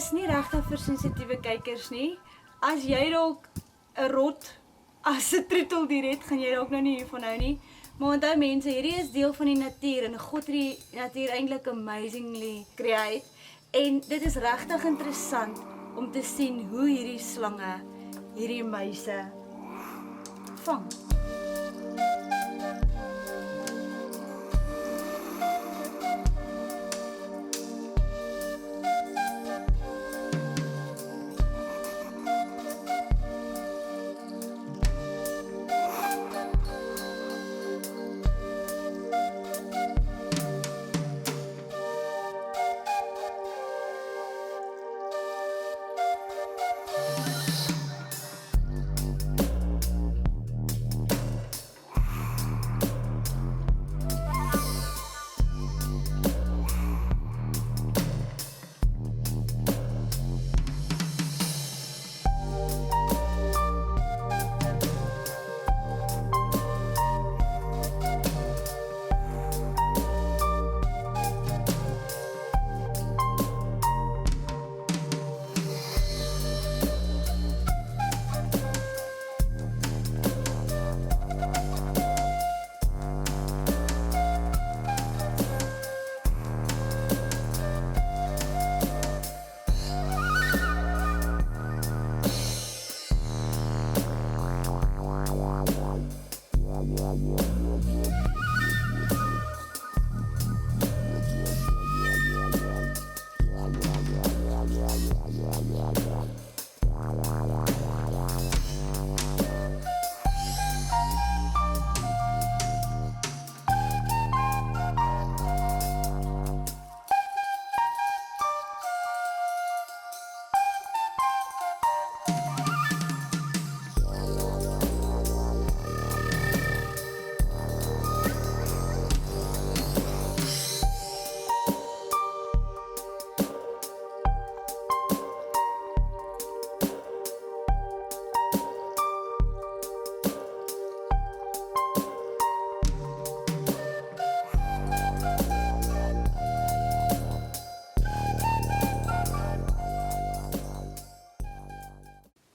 is nie regtig vir sensitiewe kykers nie. As jy dalk 'n rot as 'n troeteldier het, gaan jy dalk nou nie hiervan hou nie. Maar onthou mense, hierdie is deel van die natuur en God het die natuur eintlik amazingly create. En dit is regtig interessant om te sien hoe hierdie slange hierdie muise vang.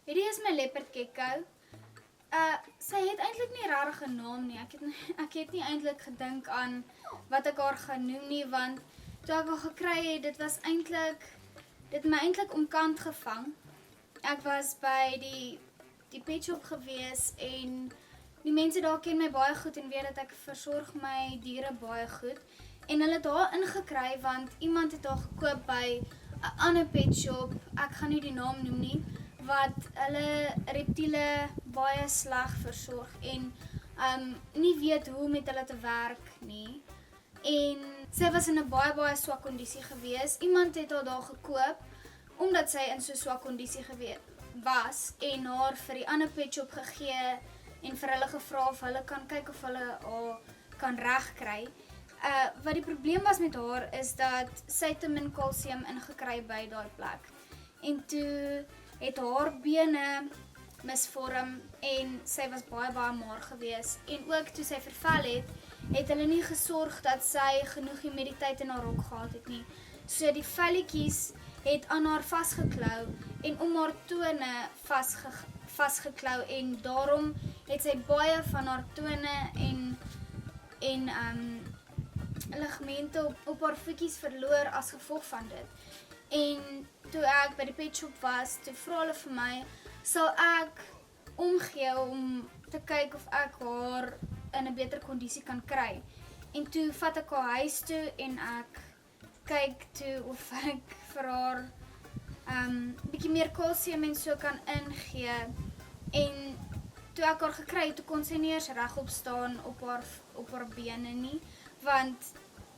Hierdie is my leopard gecko. Sy het eintlik nie regtig 'n naam nie. Ek het nie eintlik gedink aan wat ek haar gaan noem nie, want toe ek haar gekry het, dit het my eintlik omkant gevang. Ek was by die pet shop gewees en die mense daar ken my baie goed en weet dat ek versorg my diere baie goed. En hulle het haar ingekry want iemand het haar gekoop by 'n ander pet shop. Ek gaan nie die naam noem nie, wat hulle reptiele baie sleg versorg en nie weet hoe met hulle te werk nie. En sy was in 'n baie swak kondisie gewees. Iemand het haar daar gekoop omdat sy in so swak kondisie was en haar vir die ander pet shop gegee en vir hulle gevra of hulle kan kyk of hulle haar kan regkry. Wat die probleem was met haar is dat sy te min kalsium ingekry by daai plek. En toe het haar bene misvorm en sy was baie maar gewees. En ook toe sy vervel het hulle nie gesorg dat sy genoeg humiditeit in haar rok gehad het nie. So die velletjies het aan haar vasgeklou en om haar tone vasgeklou en daarom het sy baie van haar tone en ligamente op haar voetjies verloor as gevolg van dit. En toe ek by die pet shop was, toe vra hulle vir my, sal ek omgee om te kyk of ek haar in 'n beter kondisie kan kry. En toe vat ek haar huis toe en ek kyk toe of ek vir haar bietjie meer kalsium en so kan ingee. En toe ek haar gekry het, toe kon sy nie eers regop staan op haar bene nie, want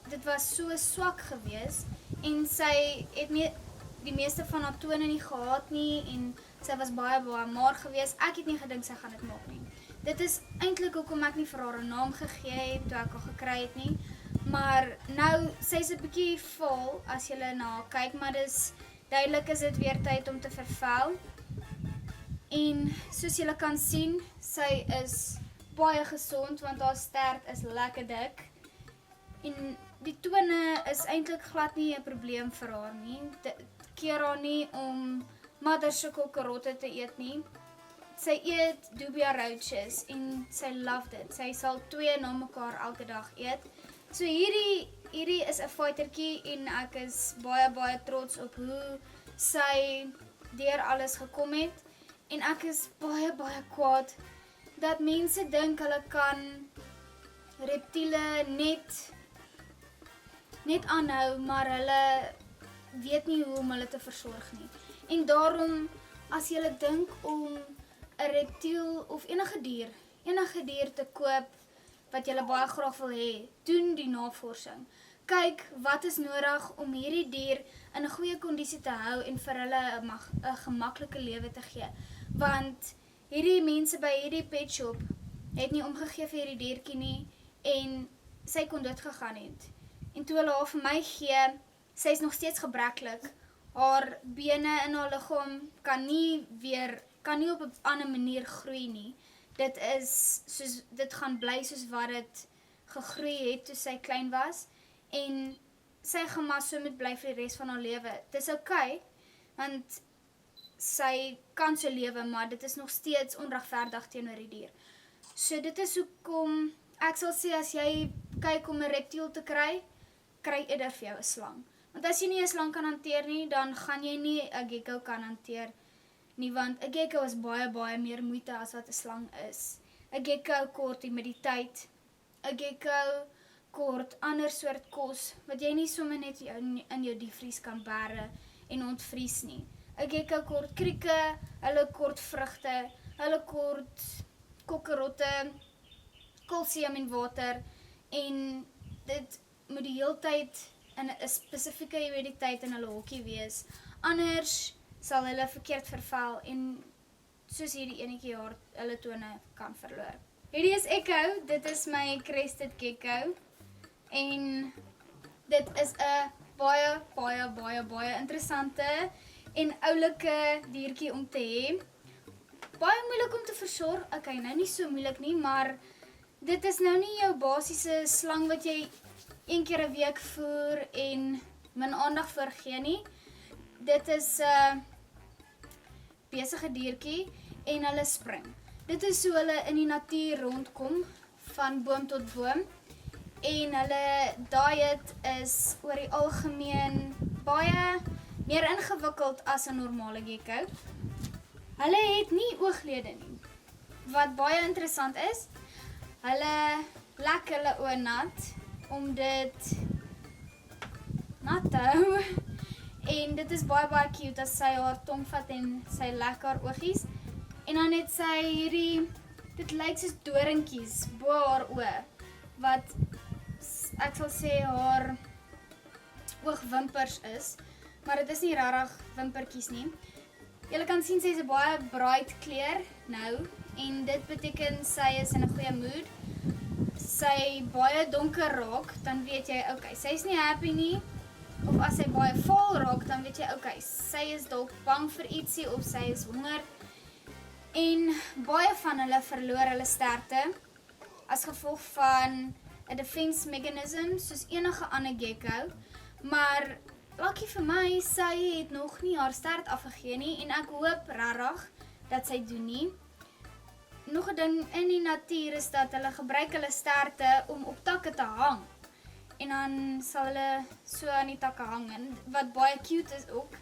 dit was so swak gewees en sy het nie die meeste van haar tone nie gehad nie en sy was baie maar gewees. Ek het nie gedink sy gaan dit maak nie. Dit is eintlik hoekom ek nie vir haar 'n naam gegee het toe ek haar gekry het nie. Maar nou, sy's 'n bietjie vol as jy na haar kyk, maar dis duidelik is dit weer tyd om te vervel. En soos julle kan sien, sy is baie gesond want haar stert is lekker dik. En die tone is eintlik glad nie 'n probleem vir haar nie. keer haar nie om Mothersuckle karotte te eet nie. Sy eet dubia roaches en sy love dit. Sy sal 2 na mekaar elke dag eet. So hierdie is 'n fightertjie en ek is baie trots op hoe sy deur alles gekom het. En ek is baie kwaad dat mense dink hulle kan reptiele net aanhou, maar hulle weet nie hoe om hulle te versorg nie. En daarom, as jy dink om 'n reptiel of enige dier te koop wat jy baie graag wil hê, doen die navorsing. Kyk wat is nodig om hierdie dier in 'n goeie kondisie te hou en vir hulle 'n gemaklike lewe te gee. Want hierdie mense by hierdie pet shop het nie omgegee vir hierdie diertjie nie en sy kon dood gegaan het. En toe hulle haar vir my gee, sy is nog steeds gebreklik. Haar bene in haar liggaam kan nie op 'n ander manier groei nie. Dit gaan bly soos wat dit gegroei het toe sy klein was en sy gaan maar so moet bly vir die res van haar lewe. Dis okay, want sy kan so lewe, maar dit is nog steeds onregverdig teenoor die dier. So dit is hoekom ek sal sê as jy kyk om 'n reptiel te kry eerder vir jou 'n slang. Want as jy nie 'n slang kan hanteer nie, dan gaan jy nie 'n gecko kan hanteer nie, want 'n gecko is baie meer moeite as wat 'n slang is. 'n Gecko kort humiditeit, 'n gecko kort ander soort kos wat jy nie sommer net in jou diepvries kan bære en ontvries nie. 'n Gecko kort krieke, hulle kort vrugte, hulle kort kokkerotte, kalsium en water en dit moet die heeltyd in 'n spesifieke humiditeit in hulle hokkie wees. Anders sal hulle verkeerd vervel en soos hierdie enetjie hulle tone kan verloor. Hierdie is Echo, dit is my crested gecko en dit is 'n baie interessante en oulike diertjie om te hê. Baie moeilik om te versorg, okay, nou nie so moeilik nie, maar dit is nou nie jou basiese slang wat jy 1 keer 'n week voer en min aandag vir gee nie. Dit is 'n besige diertjie en hulle spring. Dit is hoe hulle in die natuur rondkom van boom tot boom en hulle diet is oor die algemeen baie meer ingewikkeld as 'n normale gecko. Hulle het nie ooglede nie. Wat baie interessant is, hulle lek hulle oë nat om dit nat te hou. En dit is baie cute as sy haar tong vat en sy lek haar oogies. En dan het sy dit lyk soos doringkies bo haar oë, wat ek sal sê haar oogwimpers is, maar dit is nie regtig wimpertjies nie. Julle kan sien sy is 'n baie bright kleur nou en dit beteken sy is in 'n goeie mood. Sy baie donker raak, dan weet jy, okay, sy is nie happy nie. Of as sy baie vaal raak, dan weet jy, okay, sy is dalk bang vir ietsie of sy is honger. En baie van hulle verloor hulle sterkte as gevolg van 'n defense mechanism soos enige ander gecko, maar lucky vir my, sy het nog nie haar stert afgegee nie en ek hoop regtig dat sy doen nie. Nog 'n ding in die natuur is dat hulle gebruik hulle sterte om op takke te hang. En dan sal hulle so aan die takke hang. En wat baie cute is ook,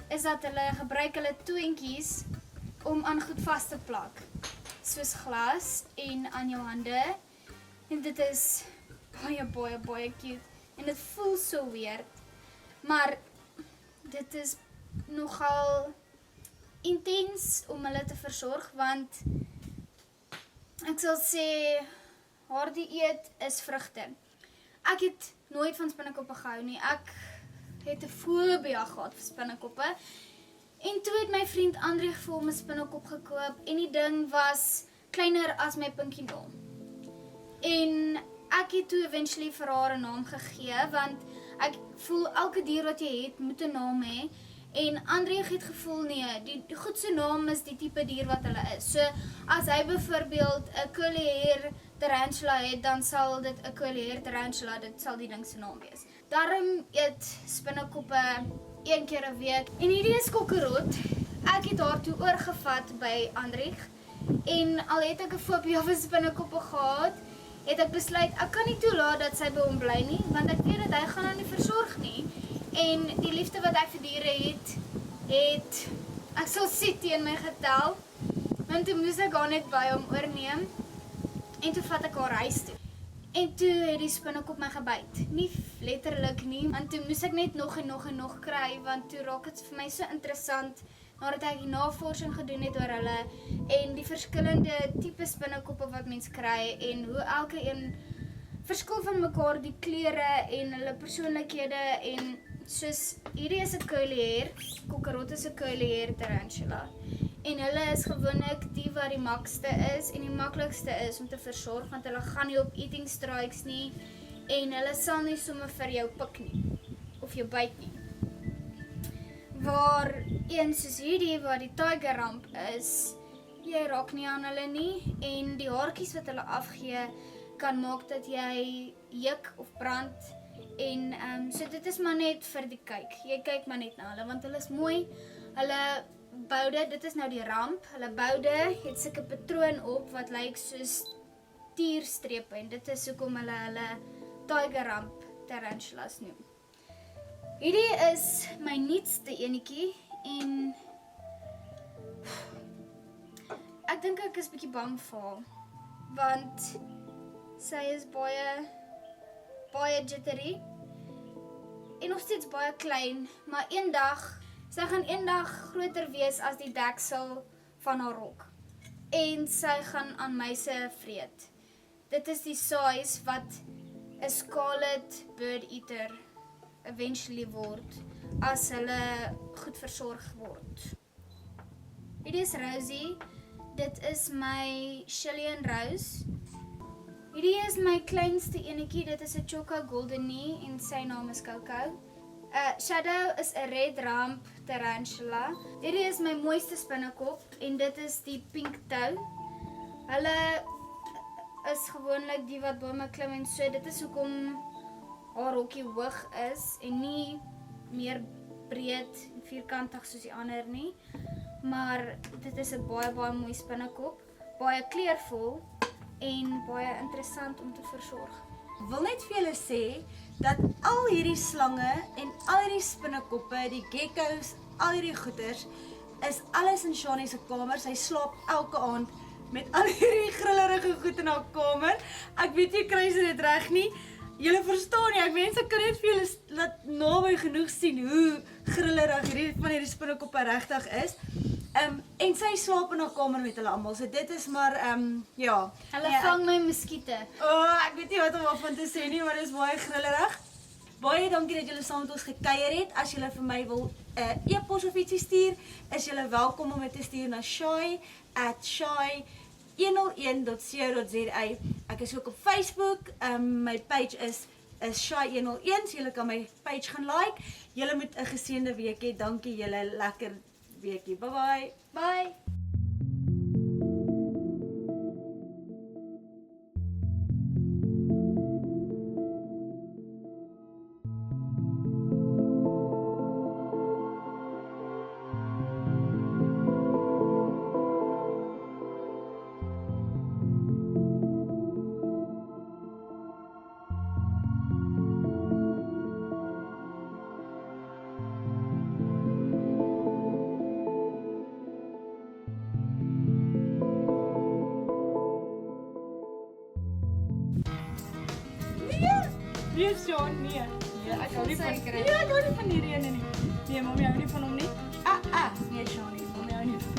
is dat hulle gebruik hulle toentjies om aan goed vas te plak. Soos glas en aan jou hande. En dit is baie cute. En dit voel so weird. Maar dit is nogal intens om hulle te versorg, want ek sal sê, haar dieet is vrugte. Ek het nooit van spinnekoppe gehou nie. Ek het 'n fobie gehad vir spinnekoppe. En toe het my vriend André vir hom 'n spinnekop gekoop en die ding was kleiner as my pinkie nail. En ek het toe eventually vir haar 'n naam gegee, want ek voel elke dier wat jy het moet 'n naam hê. En André het gevoel, nee, die goedse naam is die tipe dier wat hulle is. So, as hy byvoorbeeld 'n curly hair tarantula het, dan sal dit 'n curly hair tarantula, dit sal die ding se naam wees. Daarom eet spinnekoppe 1 keer 'n week. En hierdie is kokkerot. Ek het haar toe oorgevat by Andrieg. En al het ek 'n fobie vir spinnekoppe gehad, het ek besluit ek kan nie toelaat dat sy by hom bly nie, want ek weet dat hy gaan haar nie versorg nie. En die liefde wat hy vir diere het ek sal sê teen my getel. Want toe moes ek haar net by hom oorneem. En toe vat ek haar huis toe. En toe het die spinnekop my gebyt. Nie letterlik nie, want toe moes ek net nog en nog kry, want toe raak dit vir my so interessant, nadat ek die navorsing gedoen het oor hulle, en die verskillende tipe spinnekoppe wat mens kry, en hoe elke een verskil van mekaar, die kleure, en hulle persoonlikhede, en soos, hierdie is 'n curly hair, kokkerot is 'n curly hair tarantula. En hulle is gewoonlik die wat die makste is en die maklikste is om te versorg, want hulle gaan nie op eating strikes nie en hulle sal nie sommer vir jou pik nie of jou byt nie. Waar een soos hierdie wat die tiger ramp is, jy raak nie aan hulle nie en die haartjies wat hulle afgee kan maak dat jy juk of brand en so dit is maar net vir die kyk. Jy kyk maar net na hulle want hulle is mooi. Hulle boude, dit is nou die ramp, hulle boude het sulke patroon op wat lyk soos tierstrepe en dit is hoekom hulle tiger ramp tarantulas noem. Hierdie is my nuutste enetjie en ek dink ek is bietjie bang vir haar want sy is baie jittery en nog steeds baie klein, maar sy gaan eendag groter wees as die deksel van haar rok. En sy gaan aan muise vreet. Dit is die size wat 'n scarlet bird eater eventually word as hulle goed versorg word. Hierdie is Rosie. Dit is my Chilean Rose. Hierdie is my kleinste enetjie. Dit is 'n Choco Goldenie en sy naam is Coco. Shadow is 'n red ramp tarantula. Hierdie is my mooiste spinnekop en dit is die pink toe. Hulle is gewoonlik die wat by my klim en so. Dit is hoekom haar hokkie hoog is en nie meer breed en vierkantig soos die ander nie. Maar dit is 'n baie mooi spinnekop, baie kleurvol en baie interessant om te versorg. Ek wil net vir julle sê dat al hierdie slange en al hierdie spinnekoppe, die geckos, al hierdie goeters is alles in Shani se kamer. Sy slaap elke aand met al hierdie grillerige goed in haar kamer. Ek weet nie kry sy dit reg nie. Julle verstaan nie, ek mense kan net vir julle laat naby genoeg sien hoe grillerig hierdie van hierdie spinnekoppe regtig is. En sy slaap in haar kamer met hulle almal. So dit is maar ja. Hulle vang my muskiete. Ek weet nie wat om daarvan te sê nie, maar dit is baie grillerig. Baie dankie dat julle saam met ons gekuier het. As julle vir my wil e-pos of ietsie stuur, is julle welkom om dit te stuur na shy@shy101.co.za. Ek is ook op Facebook. My page is shy101, so julle kan my page gaan like. Julle moet 'n geseënde week hê. Dankie julle, lekker weekie. Bye bye. Bye. Nee, Sean, nee. Ek hou nie van hierdie ene nie. Nee, mami hou nie van hom nie. Nee, Sean, nie. Mami hou nie van